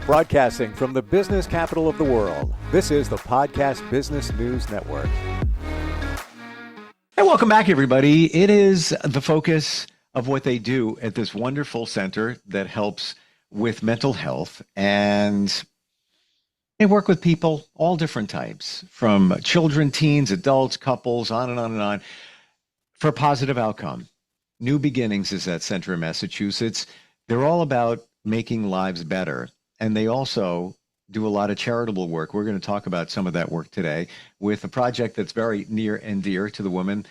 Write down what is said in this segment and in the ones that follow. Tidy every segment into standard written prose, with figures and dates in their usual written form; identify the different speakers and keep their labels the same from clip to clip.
Speaker 1: Broadcasting from the business capital of the world, this is the Podcast Business News Network.
Speaker 2: And welcome back, everybody. It is the focus of what they do at this wonderful center that helps with mental health. And they work with people, all different types, from children, teens, adults, couples, on and on and on, for a positive outcome. New Beginnings is that center in Massachusetts. They're all about making lives better. And they also do a lot of charitable work. We're going to talk about some of that work today with a project that's very near and dear to the woman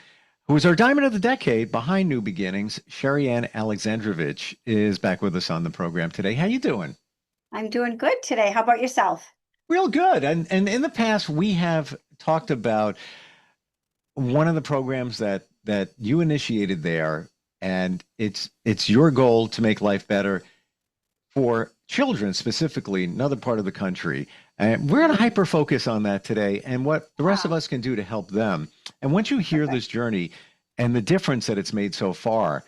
Speaker 2: who is our Diamond of the Decade behind New Beginnings. Sherri Alexandrovich is back with us on the program today. How you doing?
Speaker 3: I'm doing good today. How about yourself?
Speaker 2: Real good. And in the past, we have talked about one of the programs that you initiated there, and it's your goal to make life better for children, specifically another part of the country. And we're going to hyper focus on that today and what the rest of us can do to help them. And once you hear this journey and the difference that it's made so far,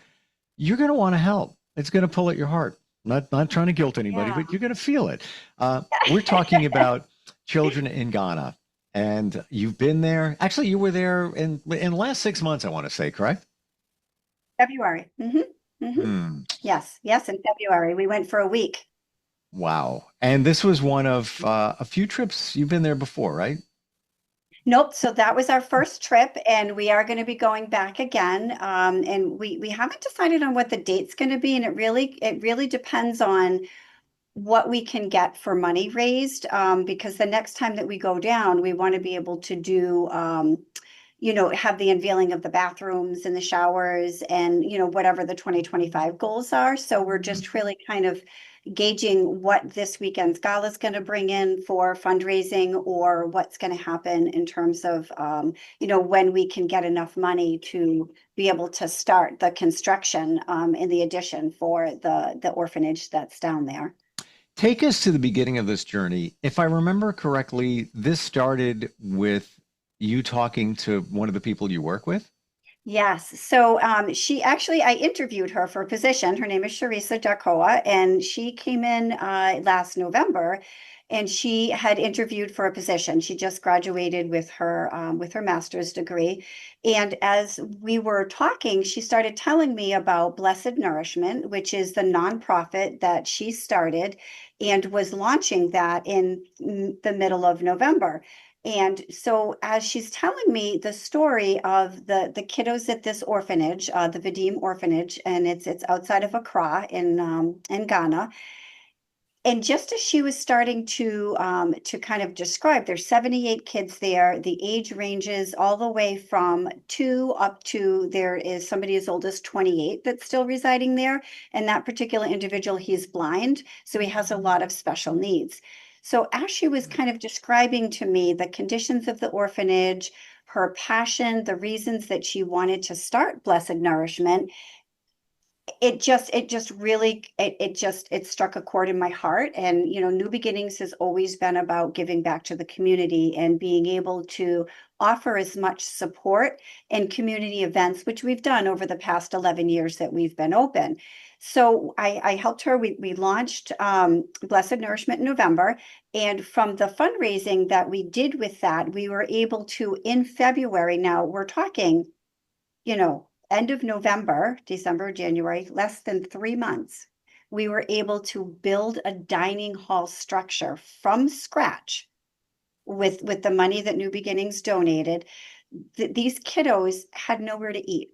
Speaker 2: you're going to want to help. It's going to pull at your heart. Not trying to guilt anybody, but you're going to feel it. We're talking about children in Ghana, and you've been there. Actually, you were there in the last 6 months, I want to say, correct?
Speaker 3: February. Yes, in February. We went for a week.
Speaker 2: Wow. And this was one of a few trips. You've been there before, right?
Speaker 3: Nope. So that was our first trip, and we are going to be going back again. And we haven't decided on what the date's going to be, and it really depends on what we can get for money raised. Because the next time that we go down, we want to be able to do have the unveiling of the bathrooms and the showers and, whatever the 2025 goals are. So we're just really kind of gauging what this weekend's gala is going to bring in for fundraising, or what's going to happen in terms of, when we can get enough money to be able to start the construction in the addition for the orphanage that's down there.
Speaker 2: Take us to the beginning of this journey. If I remember correctly, this started with you talking to one of the people you work with?
Speaker 3: Yes. So I interviewed her for a position. Her name is Sherri, and she came in last November, and she had interviewed for a position. She just graduated with her master's degree. And as we were talking, she started telling me about Blessed Nourishment, which is the nonprofit that she started and was launching that in the middle of November. And so as she's telling me the story of the kiddos at this orphanage, the Vadim orphanage, and it's outside of Accra in Ghana. And just as she was starting to kind of describe, there's 78 kids there. The age ranges all the way from 2 up to, there is somebody as old as 28 that's still residing there. And that particular individual, he's blind, so he has a lot of special needs. So as she was kind of describing to me the conditions of the orphanage, her passion, the reasons that she wanted to start Blessed Nourishment, it struck a chord in my heart. And New Beginnings has always been about giving back to the community and being able to offer as much support and community events, which we've done over the past 11 years that we've been open. So I helped her. We launched Blessed Nourishment in November. And from the fundraising that we did with that, we were able to, in February, now we're talking, end of November, December, January, less than 3 months, we were able to build a dining hall structure from scratch with the money that New Beginnings donated. These kiddos had nowhere to eat.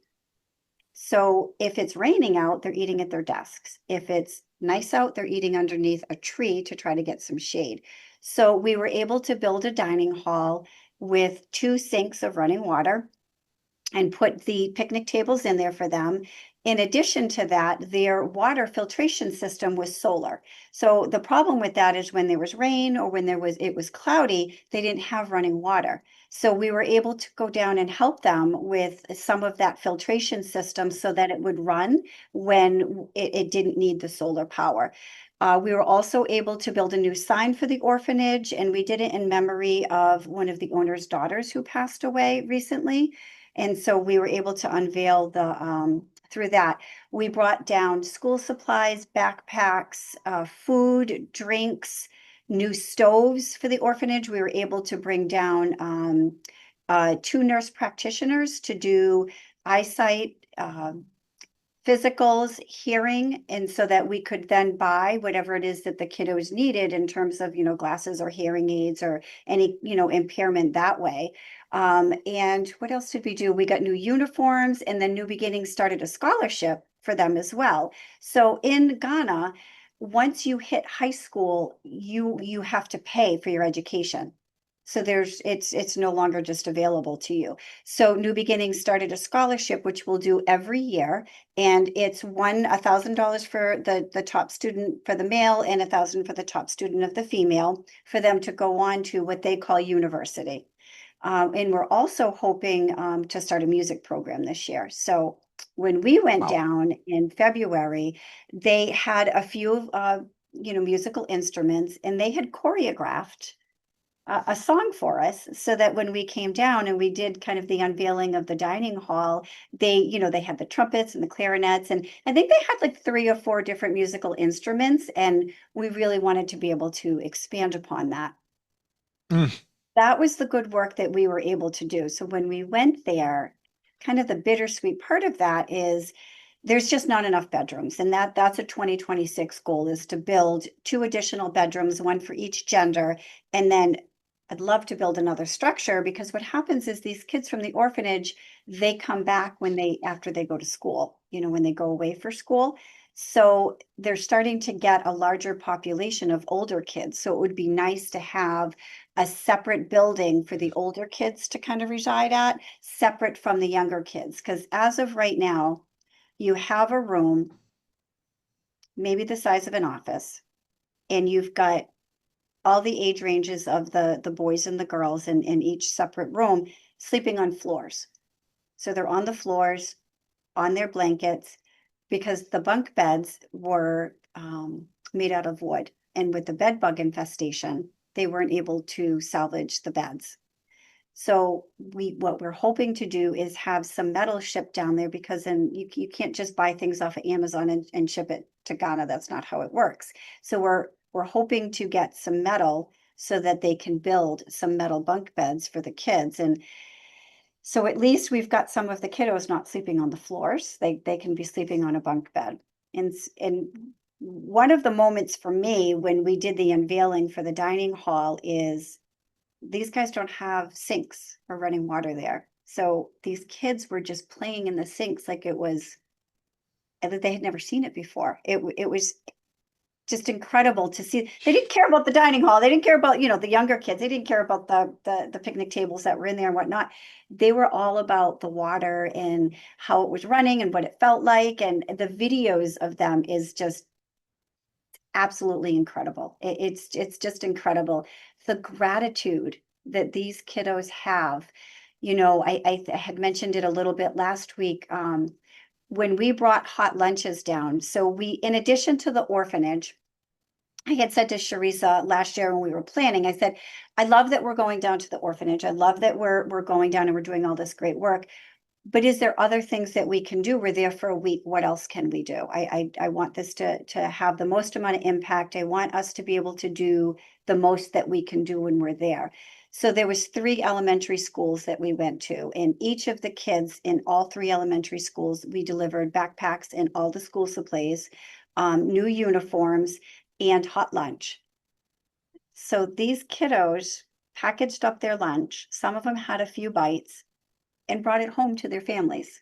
Speaker 3: So if it's raining out, they're eating at their desks. If it's nice out, they're eating underneath a tree to try to get some shade. So we were able to build a dining hall with 2 sinks of running water and put the picnic tables in there for them. In addition to that, their water filtration system was solar. So the problem with that is when there was rain or when it was cloudy, they didn't have running water. So we were able to go down and help them with some of that filtration system so that it would run when it didn't need the solar power. We were also able to build a new sign for the orphanage, and we did it in memory of one of the owner's daughters who passed away recently. And so we were able to unveil the through that. We brought down school supplies, backpacks, food, drinks, new stoves for the orphanage. We were able to bring down 2 nurse practitioners to do eyesight, physicals, hearing, and so that we could then buy whatever it is that the kiddos needed in terms of, glasses or hearing aids or any, impairment that way. And what else did we do? We got new uniforms, and then New Beginnings started a scholarship for them as well. So in Ghana, once you hit high school, you have to pay for your education. So it's no longer just available to you. So New Beginnings started a scholarship, which we'll do every year. And it's $1,000 for the top student for the male and $1,000 for the top student of the female, for them to go on to what they call university. And we're also hoping to start a music program this year. So when we went
Speaker 2: Wow.
Speaker 3: down in February, they had a few musical instruments, and they had choreographed a song for us, so that when we came down and we did kind of the unveiling of the dining hall, they had the trumpets and the clarinets, and I think they had like 3 or 4 different musical instruments, and we really wanted to be able to expand upon that.
Speaker 2: Mm.
Speaker 3: That was the good work that we were able to do. So when we went there, kind of the bittersweet part of that is there's just not enough bedrooms. And that's a 2026 goal, is to build 2 additional bedrooms, 1 for each gender. And then I'd love to build another structure, because what happens is these kids from the orphanage, they come back after they go to school, when they go away for school. So they're starting to get a larger population of older kids. So it would be nice to have a separate building for the older kids to kind of reside at, separate from the younger kids. Because as of right now, you have a room, maybe the size of an office, and you've got all the age ranges of the boys and the girls in each separate room, sleeping on floors. So they're on the floors, on their blankets, because the bunk beds were made out of wood. And with the bed bug infestation, they weren't able to salvage the beds. So what we're hoping to do is have some metal shipped down there, because then you can't just buy things off of Amazon and ship it to Ghana. That's not how it works. So we're hoping to get some metal so that they can build some metal bunk beds for the kids. And so at least we've got some of the kiddos not sleeping on the floors. They can be sleeping on a bunk bed. And one of the moments for me when we did the unveiling for the dining hall is these guys don't have sinks or running water there. So these kids were just playing in the sinks like it was, and that they had never seen it before. It was just incredible to see. They didn't care about the dining hall. They didn't care about, the younger kids. They didn't care about the picnic tables that were in there and whatnot. They were all about the water and how it was running and what it felt like. And the videos of them is just absolutely incredible. It's just incredible. The gratitude that these kiddos have. I had mentioned it a little bit last week. When we brought hot lunches down. So in addition to the orphanage, I had said to Sherisa last year when we were planning, I said, I love that we're going down to the orphanage. I love that we're going down and we're doing all this great work. But is there other things that we can do? We're there for a week. What else can we do? I want this to have the most amount of impact. I want us to be able to do the most that we can do when we're there. So there was 3 elementary schools that we went to, and each of the kids in all 3 elementary schools, we delivered backpacks and all the school supplies, new uniforms, and hot lunch. So these kiddos packaged up their lunch. Some of them had a few bites and brought it home to their families.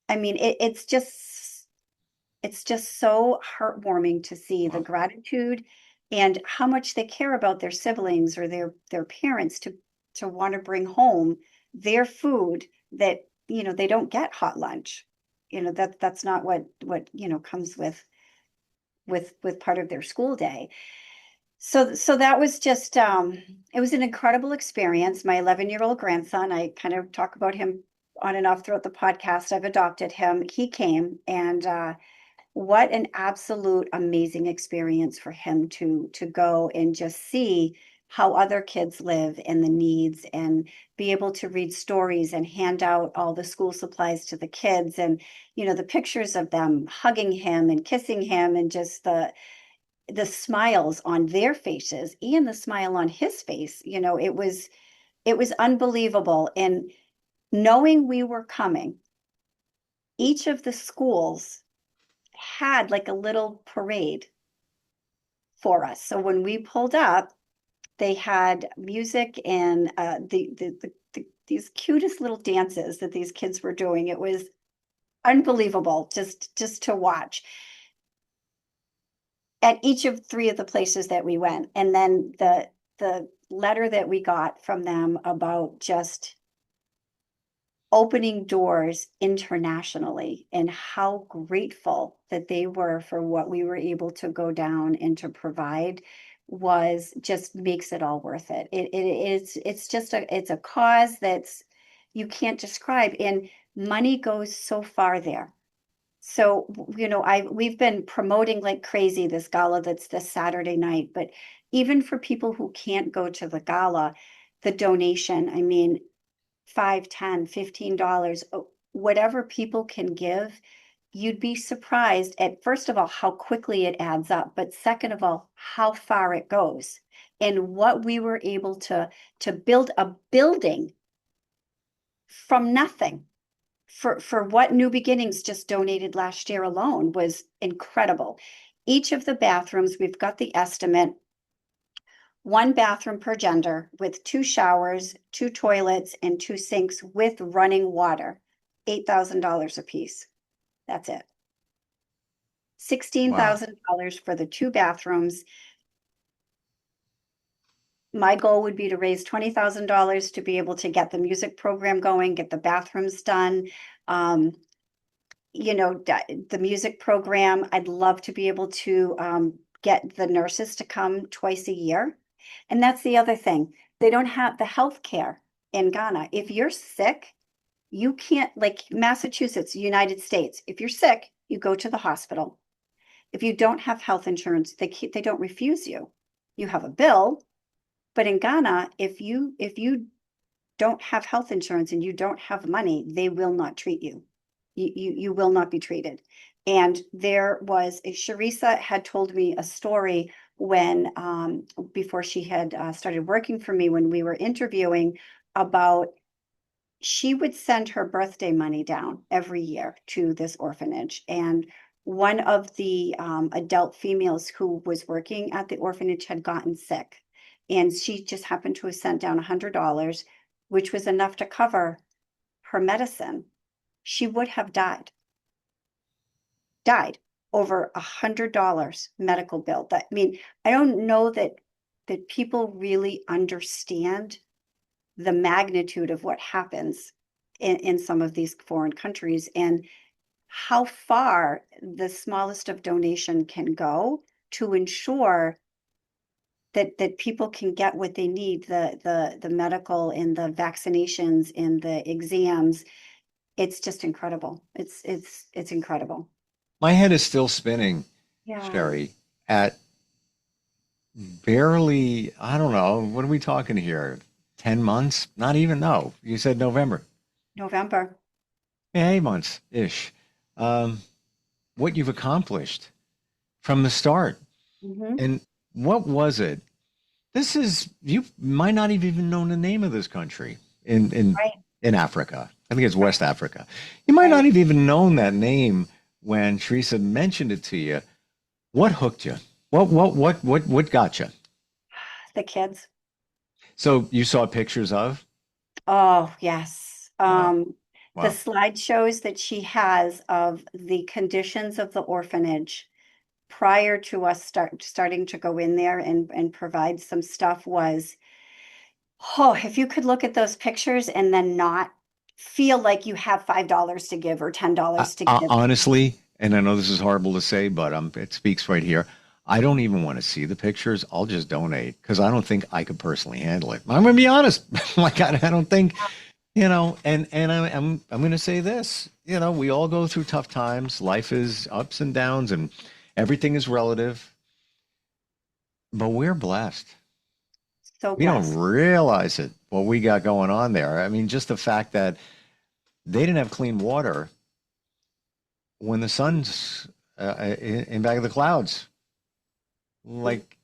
Speaker 3: I mean, it's just so heartwarming to see the gratitude and how much they care about their siblings or their parents to want to bring home their food that, they don't get hot lunch. That's not what comes with part of their school day. So that was just it was an incredible experience. My 11-year-old grandson, I kind of talk about him on and off throughout the podcast. I've adopted him. He came, and what an absolute amazing experience for him to go and just see how other kids live and the needs, and be able to read stories and hand out all the school supplies to the kids, and the pictures of them hugging him and kissing him, and just the smiles on their faces and the smile on his face. It was unbelievable. And knowing we were coming, each of the schools had like a little parade for us. So when we pulled up, they had music and these cutest little dances that these kids were doing. It was unbelievable just to watch at each of three of the places that we went. And then the letter that we got from them about just opening doors internationally, and how grateful that they were for what we were able to go down and to provide, was just makes it all worth it. It's a cause that's you can't describe, and money goes so far there. So, we've been promoting like crazy this gala that's this Saturday night, but even for people who can't go to the gala, the donation, I mean, 5, 10, $15, whatever people can give, you'd be surprised at, first of all, how quickly it adds up, but second of all, how far it goes. And what we were able to build a building from nothing for what New Beginnings just donated last year alone was incredible. Each of the bathrooms, we've got the estimate, 1 bathroom per gender with 2 showers, 2 toilets, and 2 sinks with running water, $8,000 a piece. That's it. $16,000 for the 2 bathrooms. My goal would be to raise $20,000 to be able to get the music program going, get the bathrooms done. The music program, I'd love to be able to get the nurses to come twice a year. And that's the other thing. They don't have the health care in Ghana. If you're sick, you can't, like Massachusetts, United States, if you're sick, you go to the hospital. If you don't have health insurance, they don't refuse you. You have a bill, but in Ghana, if you don't have health insurance and you don't have money, they will not treat you. You will not be treated. And there was Sherissa had told me a story when before she had started working for me, when we were interviewing, about she would send her birthday money down every year to this orphanage. And one of the adult females who was working at the orphanage had gotten sick, and she just happened to have sent down $100, which was enough to cover her medicine. She would have died over $100 medical bill. I mean, I don't know that people really understand the magnitude of what happens in some of these foreign countries, and how far the smallest of donation can go to ensure that people can get what they need, the medical and the vaccinations and the exams. It's just incredible. It's incredible.
Speaker 2: My head is still spinning,
Speaker 3: Yeah.
Speaker 2: Sherri, at barely, I don't know, what are we talking here? 10 months? Not even, no. You said November.
Speaker 3: November.
Speaker 2: Yeah, 8 months-ish. What you've accomplished from the start.
Speaker 3: Mm-hmm.
Speaker 2: And what was it? You might not have even known the name of this country in
Speaker 3: Right.
Speaker 2: Africa. I think it's West Africa. You might not have even known that name when Teresa mentioned it to you. What hooked you? What got you?
Speaker 3: The kids.
Speaker 2: So you saw pictures of?
Speaker 3: Oh, yes.
Speaker 2: Wow.
Speaker 3: The
Speaker 2: Wow.
Speaker 3: slideshows that she has of the conditions of the orphanage prior to us starting to go in there and provide some stuff was, oh, if you could look at those pictures and then not feel like you have $5 to give or $10 to give.
Speaker 2: Honestly, and I know this is horrible to say, but it speaks right here. I don't even want to see the pictures. I'll just donate because I don't think I could personally handle it. I'm going to be honest. Like I don't think, and I'm going to say this. We all go through tough times. Life is ups and downs, and everything is relative. But we're blessed.
Speaker 3: So
Speaker 2: We don't
Speaker 3: blessed.
Speaker 2: realize it, what we got going on there. I mean, just the fact that they didn't have clean water when the sun's in back of the clouds. Like,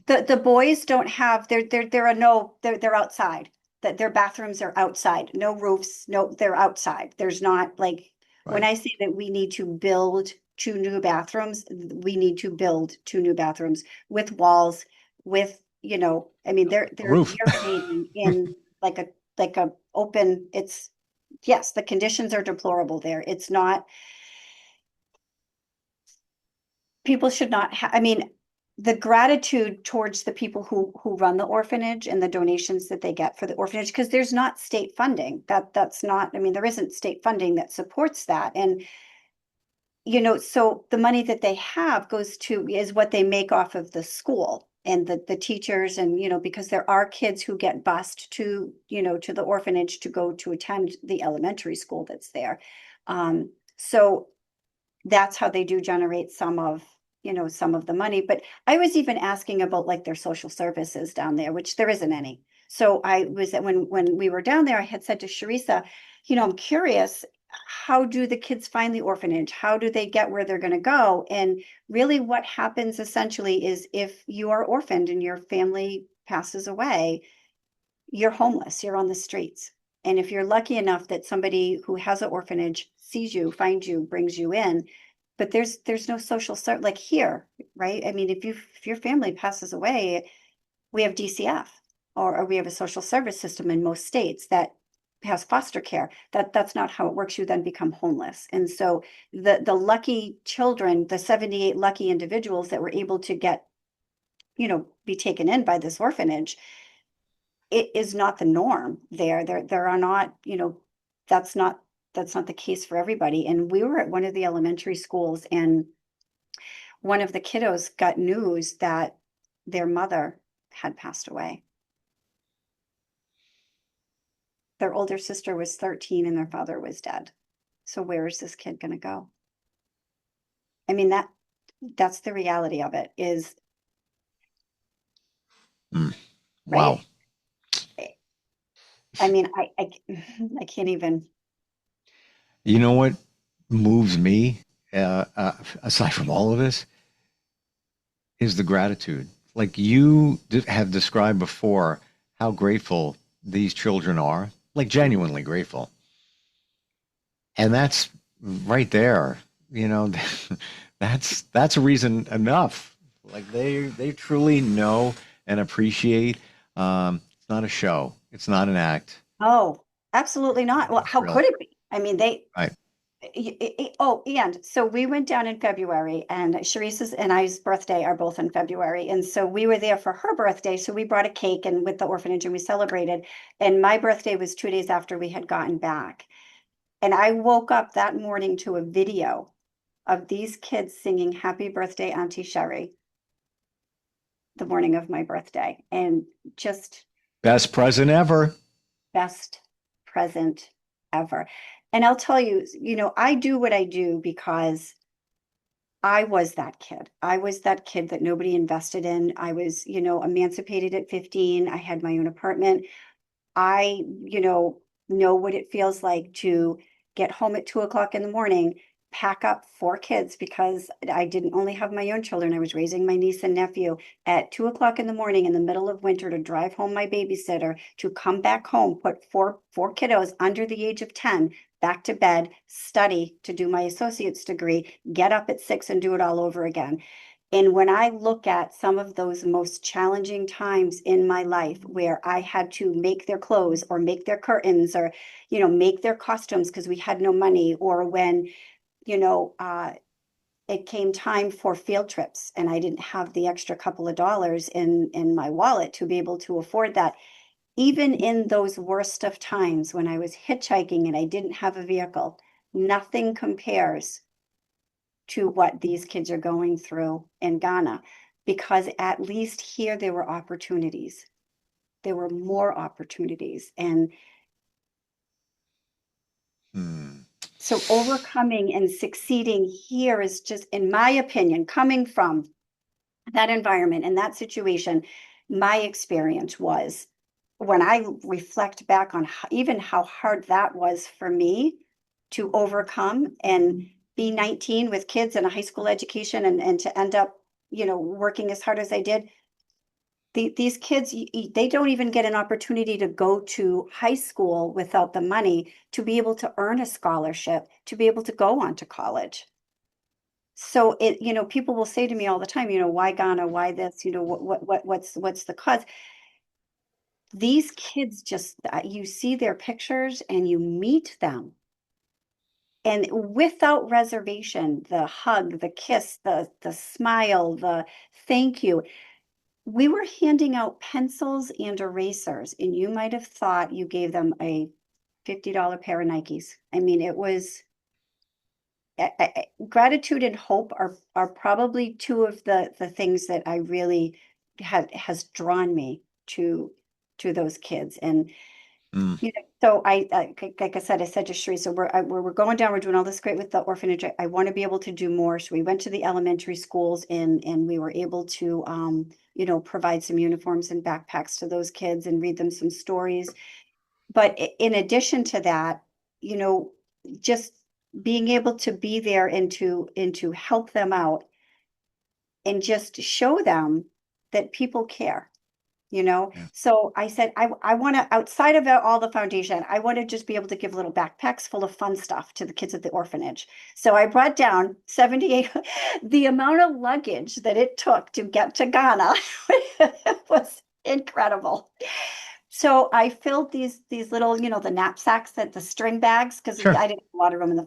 Speaker 3: The boys don't have there are no they're outside. That their bathrooms are outside. No roofs, no, they're outside. There's not like when
Speaker 2: right,
Speaker 3: I say that we need to build two new bathrooms, we need to build two new bathrooms with walls, with, I mean,
Speaker 2: a
Speaker 3: they're
Speaker 2: roof.
Speaker 3: urinating in like a open, it's yes, the conditions are deplorable there. It's not, people should not I mean, the gratitude towards the people who run the orphanage and the donations that they get for the orphanage, because there's not state funding. That's not, I mean, there isn't state funding that supports that. And so the money that they have goes to is what they make off of the school and the teachers, and because there are kids who get bused to the orphanage to go to attend the elementary school that's there. So that's how they do generate some of the money. But I was even asking about like their social services down there, which there isn't any. So I was when we were down there, I had said to Sharissa, I'm curious, how do the kids find the orphanage? How do they get where they're going to go? And really what happens essentially is if you are orphaned and your family passes away, you're homeless, you're on the streets. And if you're lucky enough that somebody who has an orphanage sees you, finds you, brings you in, but there's no social service like here, right? I mean, if your family passes away, we have DCF, or we have a social service system in most states that has foster care. That's not how it works. You then become homeless. And so the lucky children, the 78 lucky individuals that were able to get, be taken in by this orphanage, it is not the norm there. There are not, that's not that's not the case for everybody. And we were at one of the elementary schools, and one of the kiddos got news that their mother had passed away. Their older sister was 13 and their father was dead. So where is this kid going to go? I mean, that's the reality of it is,
Speaker 2: Mm, wow.
Speaker 3: right? I mean, I can't even.
Speaker 2: You know what moves me, aside from all of this, is the gratitude. Like you have described before, how grateful these children are, like genuinely grateful. And that's right there, you know, that's a reason enough. Like they truly know and appreciate. It's not a show. It's not an act.
Speaker 3: Oh, absolutely not. Well,
Speaker 2: It's
Speaker 3: how
Speaker 2: real.
Speaker 3: could it be? I mean,
Speaker 2: Right.
Speaker 3: oh, and so we went down in February, and Sharice's and I's birthday are both in February. And so we were there for her birthday. So we brought a cake and with the orphanage and we celebrated. And my birthday was 2 days after we had gotten back. And I woke up that morning to a video of these kids singing Happy Birthday, Auntie Sherri, the morning of my birthday. And just
Speaker 2: Best present ever.
Speaker 3: best present ever. And I'll tell you, I do what I do because I was that kid. I was that kid that nobody invested in. I was, emancipated at 15. I had my own apartment. I, know what it feels like to get home at 2 o'clock in the morning, pack up four kids because I didn't only have my own children. I was raising my niece and nephew at 2 o'clock in the morning in the middle of winter to drive home my babysitter, to come back home, put four kiddos under the age of 10 back to bed, study to do my associate's degree, get up at 6 and do it all over again. And when I look at some of those most challenging times in my life where I had to make their clothes or make their curtains or, make their costumes because we had no money, or when, you know, uh, it came time for field trips and I didn't have the extra couple of dollars in my wallet to be able to afford that. Even in those worst of times when I was hitchhiking and I didn't have a vehicle, nothing compares to what these kids are going through in Ghana, because at least here there were opportunities. There were more opportunities. And
Speaker 2: Hmm.
Speaker 3: so overcoming and succeeding here is just, in my opinion, coming from that environment and that situation, my experience was, when I reflect back on even how hard that was for me to overcome and be 19 with kids and a high school education, and to end up, working as hard as I did. These kids, they don't even get an opportunity to go to high school without the money to be able to earn a scholarship, to be able to go on to college. So people will say to me all the time, why Ghana, why this, what's the cause? These kids just, you see their pictures and you meet them. And without reservation, the hug, the kiss, the smile, the thank you. We were handing out pencils and erasers, and you might have thought you gave them a $50 pair of Nikes. I mean, it was gratitude and hope are probably two of the things that I really has drawn me to those kids. And so like I said, to Sherri, so we're going down, we're doing all this great with the orphanage. I want to be able to do more. So we went to the elementary schools, and we were able to, provide some uniforms and backpacks to those kids and read them some stories. But in addition to that, just being able to be there and to help them out and just show them that people care.
Speaker 2: Yeah.
Speaker 3: So I said, I want to, outside of all the foundation, I want to just be able to give little backpacks full of fun stuff to the kids at the orphanage. So I brought down 78, the amount of luggage that it took to get to Ghana was incredible. So I filled these little, the knapsacks, that the string bags, because
Speaker 2: Sure.
Speaker 3: I didn't have a lot of room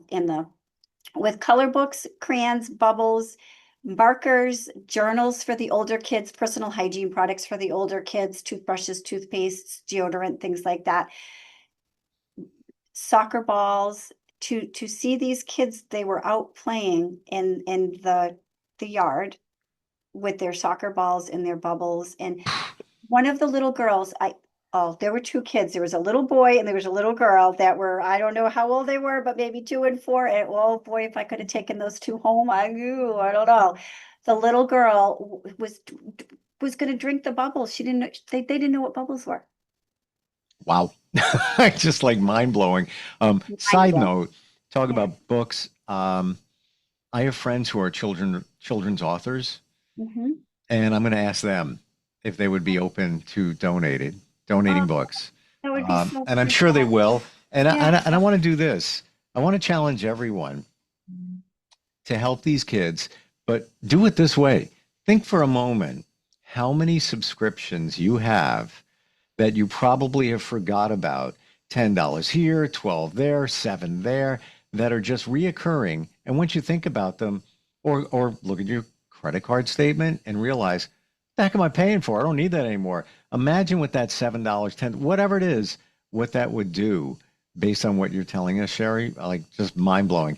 Speaker 3: with color books, crayons, bubbles, markers, journals for the older kids, personal hygiene products for the older kids, toothbrushes, toothpastes, deodorant, things like that. Soccer balls, to see these kids, they were out playing in the yard with their soccer balls and their bubbles. And one of the little girls, there were two kids. There was a little boy and there was a little girl that were, I don't know how old they were, but maybe 2 and 4. And oh boy, if I could have taken those two home, I don't know. The little girl was going to drink the bubbles. She didn't know, they didn't know what bubbles were.
Speaker 2: Wow. Just like mind blowing. Side note, talk about books. I have friends who are children's authors, and I'm going to ask them if they would be open to donating books.
Speaker 3: That would be so
Speaker 2: and I'm sure they will. And
Speaker 3: Yeah.
Speaker 2: I want to do this. I want to challenge everyone to help these kids, but do it this way. Think for a moment how many subscriptions you have that you probably have forgot about. $10 here, 12 there, 7 there, that are just reoccurring. And once you think about them, or look at your credit card statement and realize, what the heck am I paying for? I don't need that anymore. Imagine what that $7, $10, whatever it is, what that would do based on what you're telling us, Sherri. Like, just mind blowing.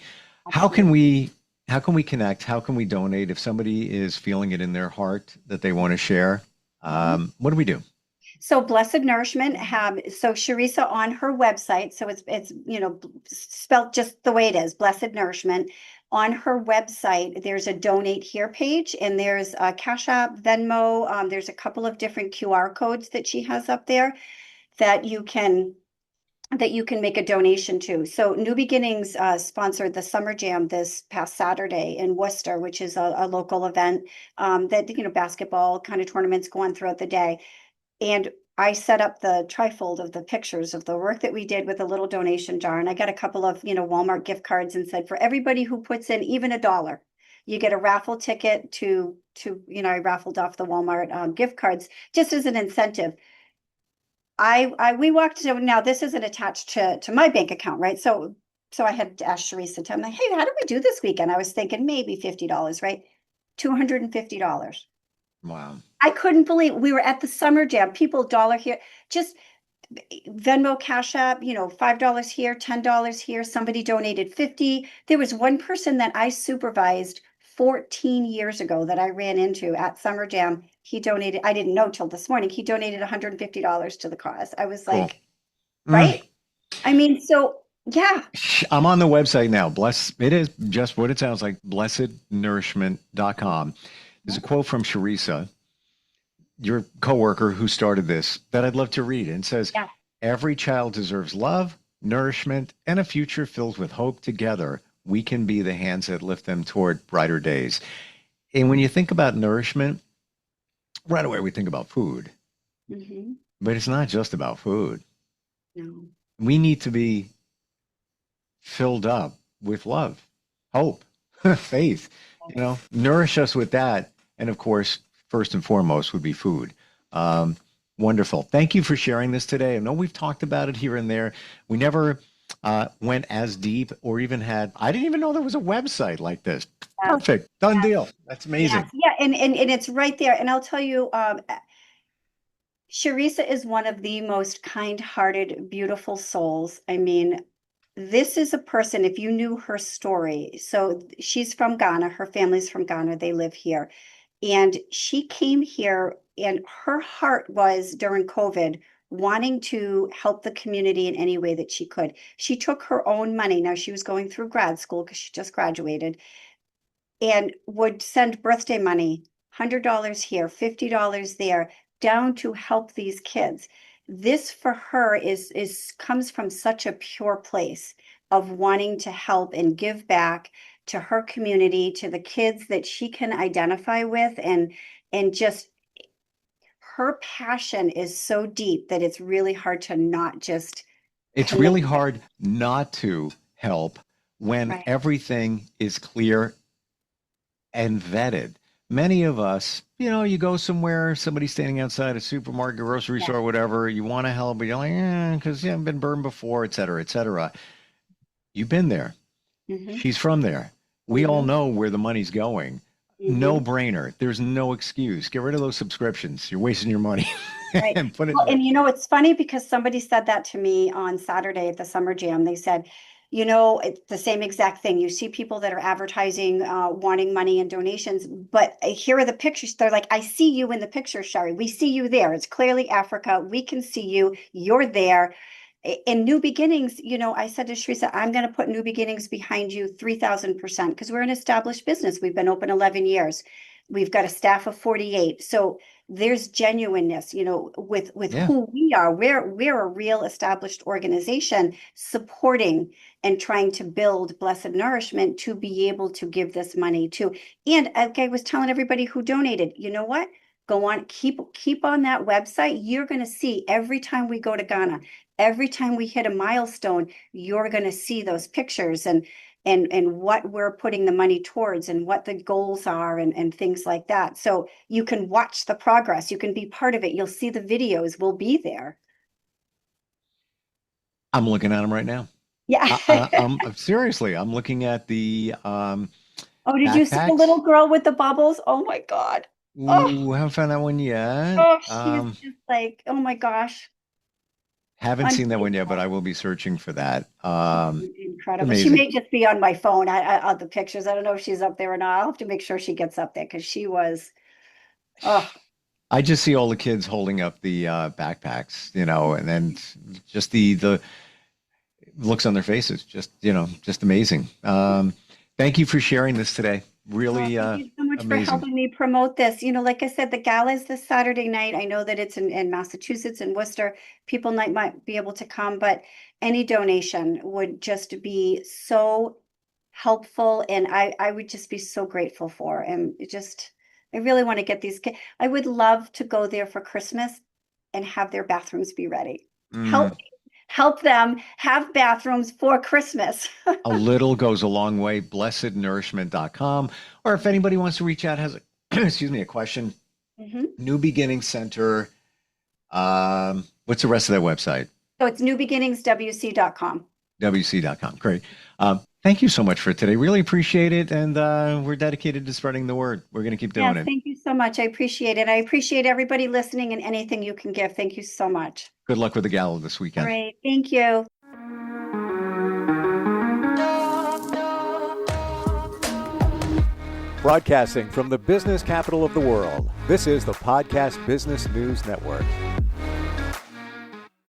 Speaker 2: How can we connect? How can we donate if somebody is feeling it in their heart that they want to share? What do we do?
Speaker 3: So Blessed Nourishment so Sharisa on her website, so it's spelled just the way it is, Blessed Nourishment. On her website, there's a donate here page, and there's a Cash App, Venmo. There's a couple of different QR codes that she has up there that you can make a donation to. So New Beginnings sponsored the Summer Jam this past Saturday in Worcester, which is a local event that basketball kind of tournaments go on throughout the day. And I set up the trifold of the pictures of the work that we did with a little donation jar. And I got a couple of, Walmart gift cards, and said, for everybody who puts in even $1, you get a raffle ticket to I raffled off the Walmart gift cards just as an incentive. We walked to, now this isn't attached to my bank account, right? So I had asked Sharisa, I'm like, hey, how do we do this weekend? I was thinking maybe $50, right? $250.
Speaker 2: Wow.
Speaker 3: I couldn't believe we were at the Summer Jam. People $1 here, just Venmo, Cash App, $5 here, $10 here. Somebody donated 50. There was one person that I supervised 14 years ago that I ran into at Summer Jam. He donated, I didn't know till this morning, he donated $150 to the cause. I was like, right? I mean, so yeah.
Speaker 2: I'm on the website now. It is just what it sounds like, blessednourishment.com. There's a quote from Sharisa. your coworker who started this that I'd love to read. And it says,
Speaker 3: Yeah.
Speaker 2: every child deserves love, nourishment, and a future filled with hope. Together, we can be the hands that lift them toward brighter days. And when you think about nourishment, right away we think about food,
Speaker 3: Hmm.
Speaker 2: but it's not just about food.
Speaker 3: No.
Speaker 2: We need to be filled up with love, hope, faith, nourish us with that. And of course, first and foremost would be food. Um, Wonderful. Thank you for sharing this today. I know we've talked about it here and there. We never went as deep or even I didn't even know there was a website like this.
Speaker 3: Yeah.
Speaker 2: Perfect. Done
Speaker 3: Yeah.
Speaker 2: deal. That's amazing.
Speaker 3: Yeah. And it's right there. And I'll tell you, Sharisa is one of the most kind-hearted, beautiful souls. I mean, this is a person, if you knew her story. So she's from Ghana. Her family's from Ghana. They live here. And she came here, and her heart was during COVID wanting to help the community in any way that she could. She took her own money. Now she was going through grad school because she just graduated, and would send birthday money, $100 here, $50 there, down to help these kids. This for her is comes from such a pure place of wanting to help and give back to her community, to the kids that she can identify with, and just her passion is so deep that it's really hard to not just
Speaker 2: It's
Speaker 3: connect.
Speaker 2: really hard not to help when
Speaker 3: Right.
Speaker 2: everything is clear and vetted. Many of us, you go somewhere, somebody's standing outside a supermarket, grocery
Speaker 3: Yeah.
Speaker 2: store, whatever, you want to help, but you're like, because you haven't been burned before, et cetera, et cetera. You've been there.
Speaker 3: Hmm.
Speaker 2: She's from there. We all know where the money's going. No brainer. There's no excuse. Get rid of those subscriptions. You're wasting your money.
Speaker 3: Right.
Speaker 2: And put it
Speaker 3: Well, and it's funny because somebody said that to me on Saturday at the Summer Jam. They said, it's the same exact thing. You see people that are advertising, wanting money and donations, but here are the pictures. They're like, I see you in the picture, Sherri. We see you there. It's clearly Africa. We can see you. You're there. In New Beginnings, I said to Sharisa, I'm going to put New Beginnings behind you 3,000% because we're an established business. We've been open 11 years. We've got a staff of 48. So there's genuineness, with
Speaker 2: Yeah.
Speaker 3: who we are. We're a real established organization supporting and trying to build Blessed Nourishment to be able to give this money to. And like I was telling everybody who donated, you know what? Go on, keep on that website. You're going to see every time we go to Ghana, every time we hit a milestone, you're going to see those pictures and what we're putting the money towards and what the goals are and things like that. So you can watch the progress. You can be part of it. You'll see the videos. We'll be there.
Speaker 2: I'm looking at them right now.
Speaker 3: Yeah.
Speaker 2: Seriously, I'm looking at the
Speaker 3: Oh, did you see the
Speaker 2: backpacks.
Speaker 3: little girl with the bubbles? Oh my God. Oh,
Speaker 2: Ooh, haven't found that one yet.
Speaker 3: she is just like, oh my gosh.
Speaker 2: Haven't seen that one yet, but I will be searching for that.
Speaker 3: Incredible. She
Speaker 2: Amazing.
Speaker 3: may just be on my phone. On the pictures. I don't know if she's up there or not. I'll have to make sure she gets up there because she was, oh,
Speaker 2: I just see all the kids holding up the backpacks, and then just the looks on their faces, just amazing. Thank you for sharing this today. Really
Speaker 3: thank you so much for
Speaker 2: amazing.
Speaker 3: helping me promote this. Like I said, the gala is this Saturday night. I know that it's in Massachusetts and Worcester. People might be able to come, but any donation would just be so helpful, and I would just be so grateful for. And I really want to get these kids. I would love to go there for Christmas and have their bathrooms be ready. Help them have bathrooms for Christmas.
Speaker 2: A little goes a long way. Blessednourishment.com. Or if anybody wants to reach out, has a question, New Beginning Center. What's the rest of that website?
Speaker 3: So it's newbeginningswc.com.
Speaker 2: WC.com. Great. Thank you so much for today. Really appreciate it. And we're dedicated to spreading the word. We're going to keep doing it.
Speaker 3: Thank you so much. I appreciate it. I appreciate everybody listening and anything you can give. Thank you so much.
Speaker 2: Good luck with the gala this weekend.
Speaker 3: All right. Thank you.
Speaker 1: Broadcasting from the business capital of the world, this is the Podcast Business News Network.